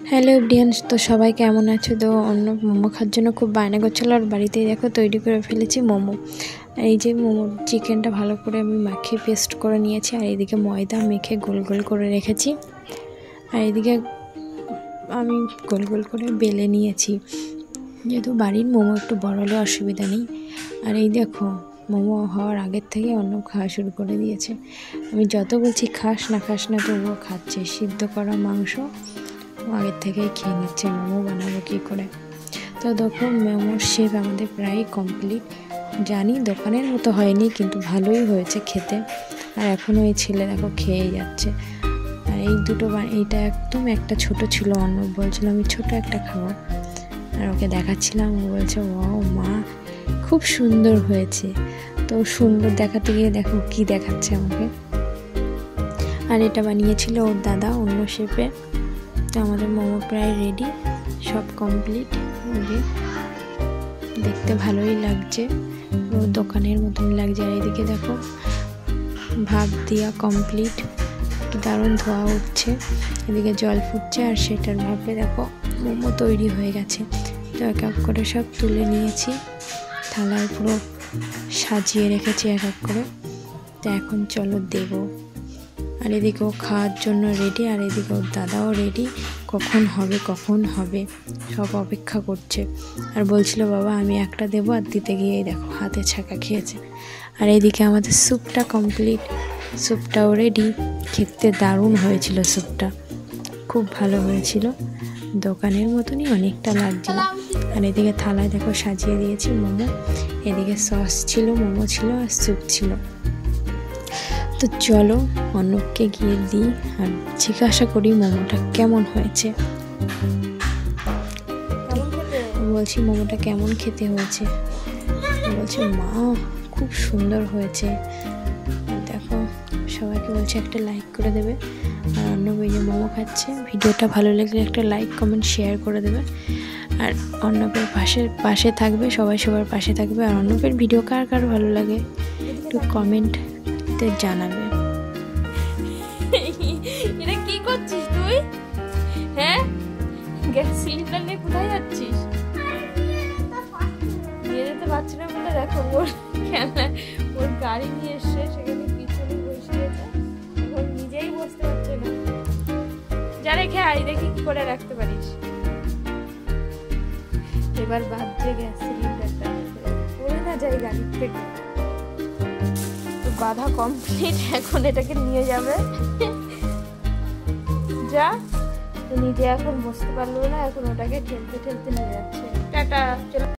Hello everyone, তো সবাই কেমন আছো? তো অন্য মোমো খাওয়ার জন্য খুব বায়না করছিল, আর বাড়িতেই দেখো তৈরি করে ফেলেছি মোমো। এই যে মোমো চিকেনটা ভালো করে আমি মাখিয়ে পেস্ট করে নিয়েছি, আর এইদিকে ময়দা মেখে গোল গোল করে রেখেছি, আর এইদিকে আমি গোল গোল করে বেলে নিয়েছি, যেহেতু বাড়ির মোমো একটু বড় হলে অসুবিধা নেই। আর এই দেখো মোমো হওয়ার আগের থেকে অন্য খাওয়া শুরু করে দিয়েছে। আমি যত বলছি খাস না তবুও খাচ্ছে। সিদ্ধ করা মাংস আগের থেকেই খেয়ে নিচ্ছে। মোমো বানাবো কী করে? তো দেখো মোমোর শেপ আমাদের প্রায় কমপ্লিট। জানি দোকানের মতো হয়নি, কিন্তু ভালোই হয়েছে খেতে। আর এখনও এই ছেলে দেখো খেয়েই যাচ্ছে। আর এই দুটো এইটা একদম একটা ছোট ছিল, অন্য বলছিল আমি ছোট একটা খাবো, আর ওকে দেখাচ্ছিলাম। ও বলছে ওয়াও মা খুব সুন্দর হয়েছে। তো সুন্দর দেখাতে গিয়ে দেখো কি দেখাচ্ছে আমাকে। আর এটা বানিয়েছিল ওর দাদা অন্য শেপে। তো আমাদের মোমো প্রায় রেডি, সব কমপ্লিট। দেখতে ভালোই লাগছে, দোকানের মতন লাগছে। আর এদিকে দেখো ভাপ দিয়া কমপ্লিট, দারুণ ধোয়া উঠছে, এদিকে জল ফুটছে, আর সেটার ভাপে দেখো মোমো তৈরি হয়ে গেছে। তো এক এক করে সব তুলে নিয়েছি, থালায় পুরো সাজিয়ে রেখেছি এক এক করে। তো এখন চলো দেবো। আর এদিকে ও খাওয়ার জন্য রেডি, আর এদিকে ওর দাদাও রেডি। কখন হবে সব অপেক্ষা করছে। আর বলছিল বাবা আমি একটা দেবো, আর দিতে গিয়েই দেখো হাতে ছাকা খেয়েছে। আর এদিকে আমাদের স্যুপটা কমপ্লিট, স্যুপটাও রেডি। খেতে দারুণ হয়েছিল, স্যুপটা খুব ভালো হয়েছিল, দোকানের মতনই অনেকটা লাগছিল। আর এদিকে থালায় দেখো সাজিয়ে দিয়েছি মোমো, এদিকে সস ছিল, মোমো ছিল, আর স্যুপ ছিল। তো চলো অন্যকে গিয়ে দিই আর জিজ্ঞাসা করি মোমোটা কেমন হয়েছে। বলছি মোমোটা কেমন খেতে হয়েছে? বলছে মা খুব সুন্দর হয়েছে। দেখো সবাইকে বলছে একটা লাইক করে দেবে। আর অর্ণব এই যে মোমো খাচ্ছে, ভিডিওটা ভালো লাগলে একটা লাইক কমেন্ট শেয়ার করে দেবে। আর অর্ণবের পাশে থাকবে, সবাই সবার পাশে থাকবে। আর অর্ণবের ভিডিও কার ভালো লাগে একটু কমেন্টে জানাবে। এটা কি করছিস তুই? হ্যাঁ, গ্যাস সিলিন্ডার নিয়ে কোথায় যাচ্ছিস? নিয়ে যেতে পারছি না বলে দেখো ওর গাড়ি নিয়ে এসছে, সেখানে পিছনে বসিয়েছে, এখন নিজেই বসতে পারছে না। যা রেখে আই, দেখি কি করে রাখতে পারিস। এবার বাজছে গ্যাস সিলিন্ডারটা, পড়ে না যায় গাড়ির থেকে। বাধা কমপ্লিট, এখন এটাকে নিয়ে যাবে। যা, নিজে এখন বসতে পারলো না, এখন ওটাকে ঠেলতে নিয়ে যাচ্ছে। টাটা।